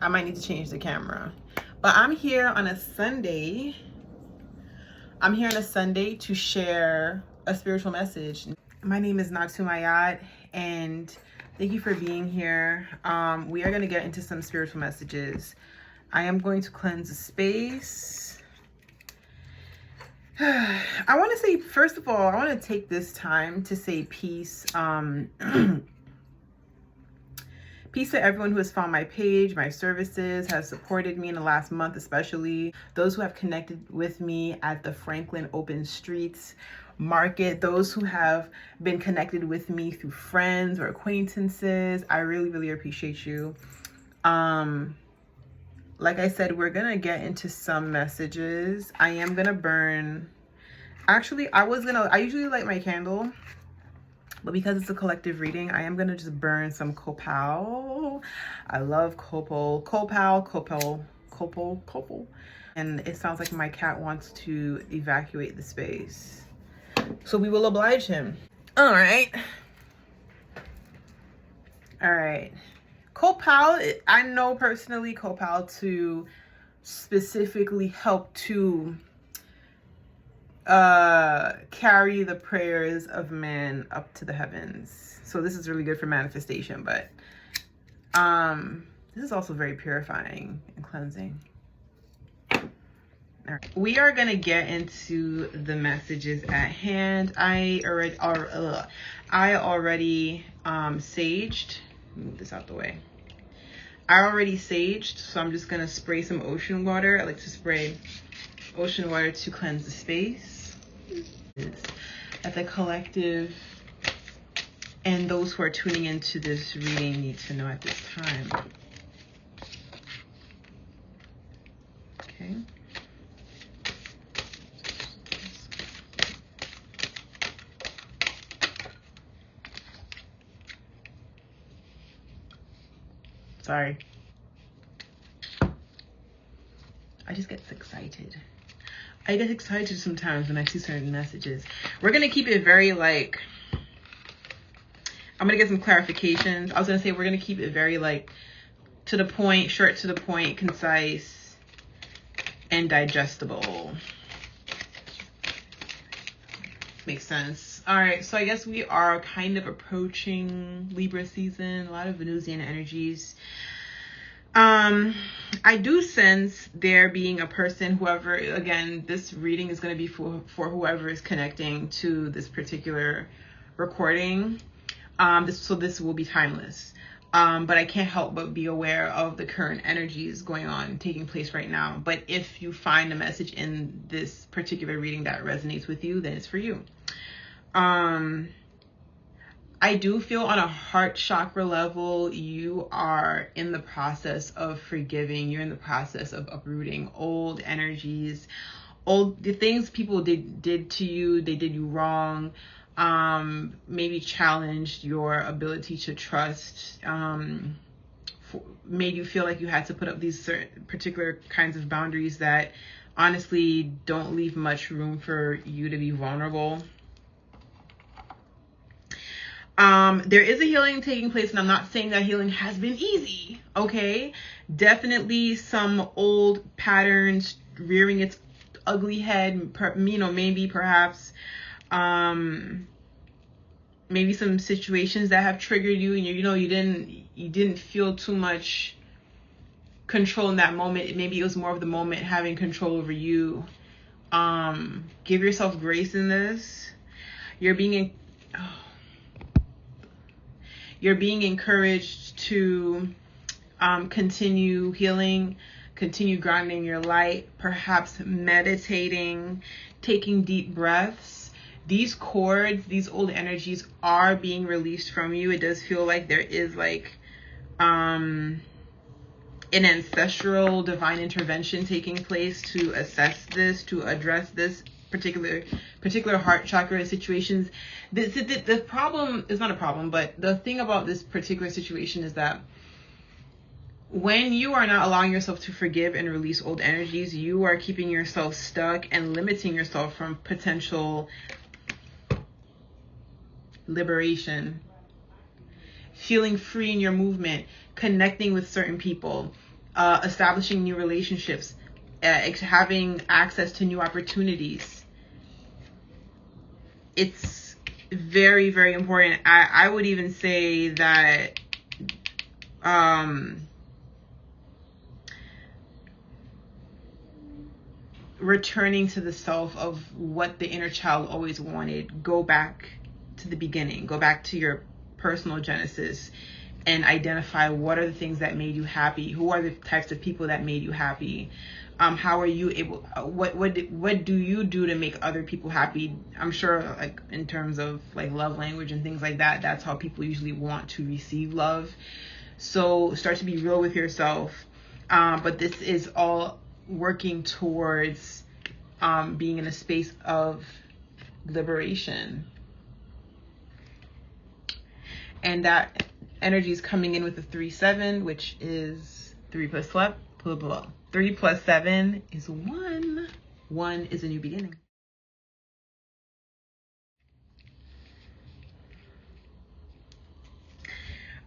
I might need to change the camera. But I'm here on a Sunday. I'm here on a Sunday to share a spiritual message. My name is Natsumayat, and thank you for being here. We are going to get into some spiritual messages. I am going to cleanse the space. I want to say, first of all, I want to take this time to say peace. Peace to everyone who has found my page, my services, has supported me in the last month, especially those who have connected with me at the Franklin Open Streets Market, those who have been connected with me through friends or acquaintances. I really, really appreciate you. Like I said, we're gonna get into some messages. I am gonna burn. Actually, I usually light my candle, but because it's a collective reading, I am gonna just burn some copal. I love copal. Copal. And it sounds like my cat wants to evacuate the space, so we will oblige him. All right. Copal, I know personally copal to specifically help to carry the prayers of man up to the heavens. So this is really good for manifestation, but this is also very purifying and cleansing. All right. We are gonna get into the messages at hand. I already saged. Move this out the way. I already saged, so I'm just gonna spray some ocean water. I like to spray ocean water to cleanse the space. That the collective and those who are tuning into this reading need to know at this time. Okay. Sorry. I just get excited. I get excited sometimes when I see certain messages. We're going to keep it very I'm going to get some clarifications. I was going to say we're going to keep it very to the point, short to the point, concise, and digestible. Makes sense. All right, so I guess we are kind of approaching Libra season. A lot of Venusian energies. I do sense there being a person, whoever, again, this reading is going to be for whoever is connecting to this particular recording. This will be timeless. But I can't help but be aware of the current energies going on, taking place right now. But if you find a message in this particular reading that resonates with you, then it's for you. I do feel on a heart chakra level, you are in the process of forgiving. You're in the process of uprooting old energies, the things people did to you. They did you wrong. Maybe challenged your ability to trust. Made you feel like you had to put up these certain particular kinds of boundaries that honestly don't leave much room for you to be vulnerable. There is a healing taking place, and I'm not saying that healing has been easy, okay? Definitely some old patterns rearing its ugly head, maybe perhaps, maybe some situations that have triggered you, and you didn't feel too much control in that moment. Maybe it was more of the moment having control over you. Give yourself grace in this. You're being encouraged to continue healing, continue grounding your light, perhaps meditating, taking deep breaths. These cords, these old energies are being released from you. It does feel like there is an ancestral divine intervention taking place to assess this, to address this particular heart chakra situations. The problem is not a problem, but the thing about this particular situation is that when you are not allowing yourself to forgive and release old energies, you are keeping yourself stuck and limiting yourself from potential liberation, feeling free in your movement, connecting with certain people, establishing new relationships, having access to new opportunities. It's very, very important. I would even say that returning to the self of what the inner child always wanted. Go back to the beginning. Go back to your personal genesis and identify what are the things that made you happy. Who are the types of people that made you happy? How are you able? What do you do to make other people happy? I'm sure, like in terms of like love language and things like that, that's how people usually want to receive love. So start to be real with yourself. But this is all working towards being in a space of liberation. And that energy is coming in with the 3-7, which is 3 plus 3 plus 7 is 1. 1 is a new beginning.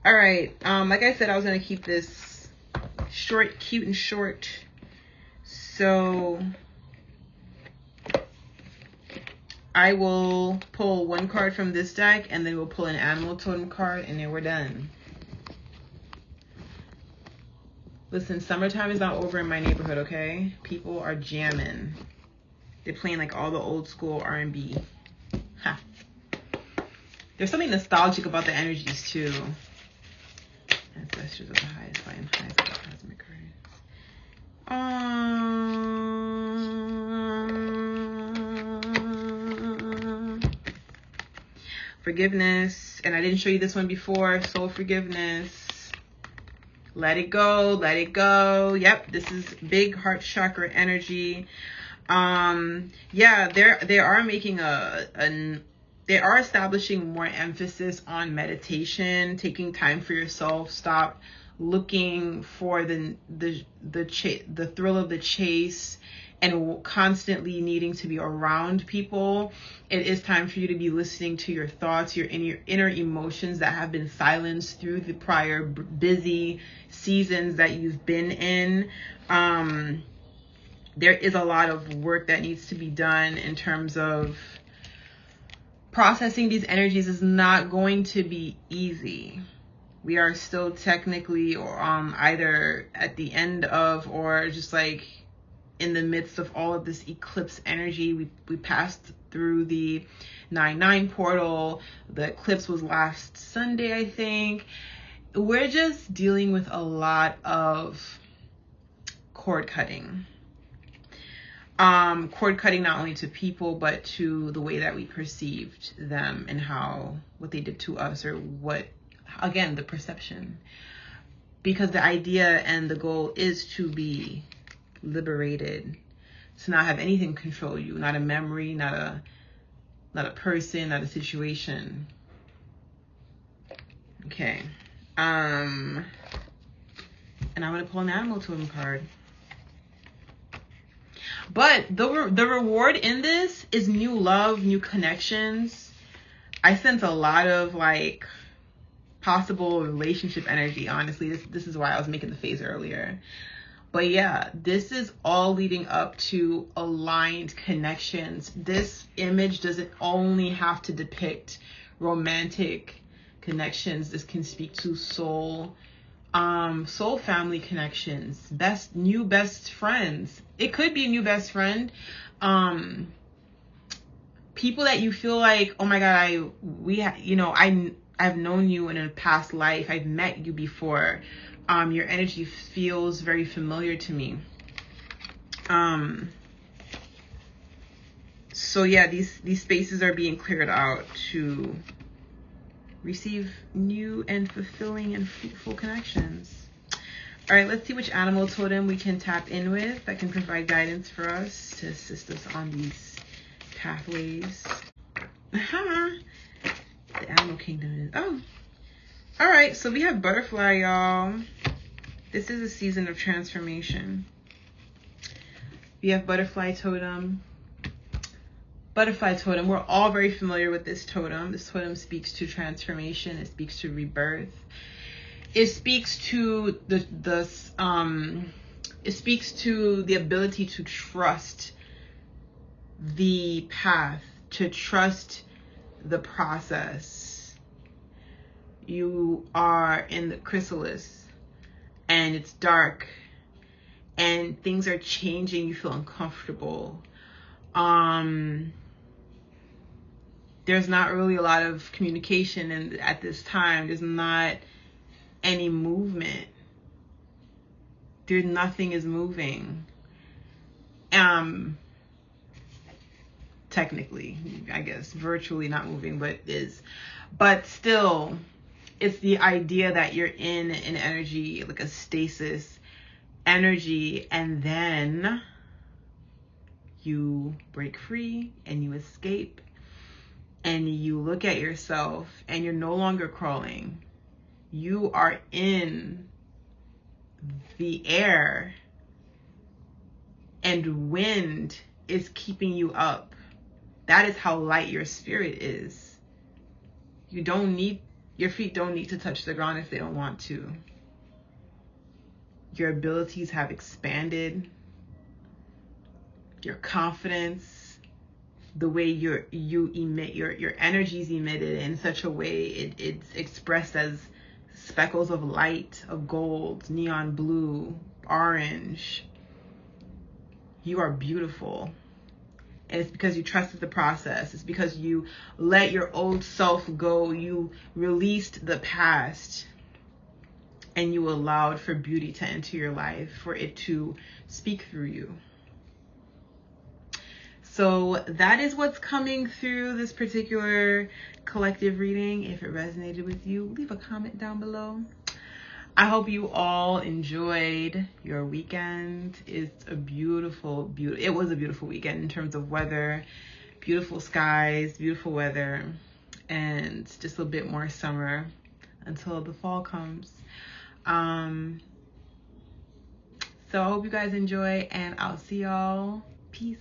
All right. Like I said, I was going to keep this short, cute and short. So I will pull one card from this deck, and then we'll pull an animal totem card, and then we're done. Listen, summertime is not over in my neighborhood, okay? People are jamming. They're playing like all the old school R&B. Ha. There's something nostalgic about the energies too. Ancestors of the highest light and highest of the cosmic current. Forgiveness. And I didn't show you this one before. Soul forgiveness. Let it go. Let it go. Yep. This is big heart chakra energy. Yeah, they are making they are establishing more emphasis on meditation, taking time for yourself. Stop looking for the thrill of the chase and constantly needing to be around people. It is time for you to be listening to your thoughts, your inner emotions that have been silenced through the prior busy seasons that you've been in. There is a lot of work that needs to be done in terms of processing these energies. Is not going to be easy. We are still technically either at the end of or just like in the midst of all of this eclipse energy. We passed through the 9/9 portal. The eclipse was last Sunday, I think. We're just dealing with a lot of cord cutting. Cord cutting not only to people, but to the way that we perceived them and what they did to us, or again, the perception. Because the idea and the goal is to be liberated, to not have anything control you, not a memory, not a person, not a situation. Okay. And I'm going to pull an animal totem card. But the reward in this is new love, new connections. I sense a lot of like possible relationship energy, honestly. This is why I was making the face earlier. But yeah, this is all leading up to aligned connections. This image doesn't only have to depict romantic connections. This can speak to soul family connections, new best friends. It could be a new best friend. People that you feel like, oh my God, I've known you in a past life. I've met you before. Your energy feels very familiar to me. So yeah, these spaces are being cleared out to receive new and fulfilling and fruitful connections. All right, let's see which animal totem we can tap in with that can provide guidance for us to assist us on these pathways. The animal kingdom is, all right, so we have butterfly, y'all. This is a season of transformation. We have butterfly totem. Butterfly totem, we're all very familiar with this totem. This totem speaks to transformation. It speaks to rebirth. it speaks to it speaks to the ability to trust the path, to trust the process. You are in the chrysalis and it's dark and things are changing. You feel uncomfortable. There's not really a lot of communication, and at this time there's not any movement. Nothing is moving. Technically, I guess, virtually not moving, but is. But still, it's the idea that you're in an energy, like a stasis energy, and then you break free and you escape and you look at yourself and you're no longer crawling. You are in the air and wind is keeping you up. That is how light your spirit is. Your feet don't need to touch the ground if they don't want to. Your abilities have expanded. Your confidence, the way you emit, your energy is emitted in such a way it's expressed as speckles of light, of gold, neon blue, orange. You are beautiful. And it's because you trusted the process. It's because you let your old self go. You released the past. And you allowed for beauty to enter your life, for it to speak through you. So that is what's coming through this particular collective reading. If it resonated with you, leave a comment down below. I hope you all enjoyed your weekend. It was a beautiful weekend in terms of weather, beautiful skies, beautiful weather, and just a bit more summer until the fall comes. So I hope you guys enjoy, and I'll see y'all. Peace.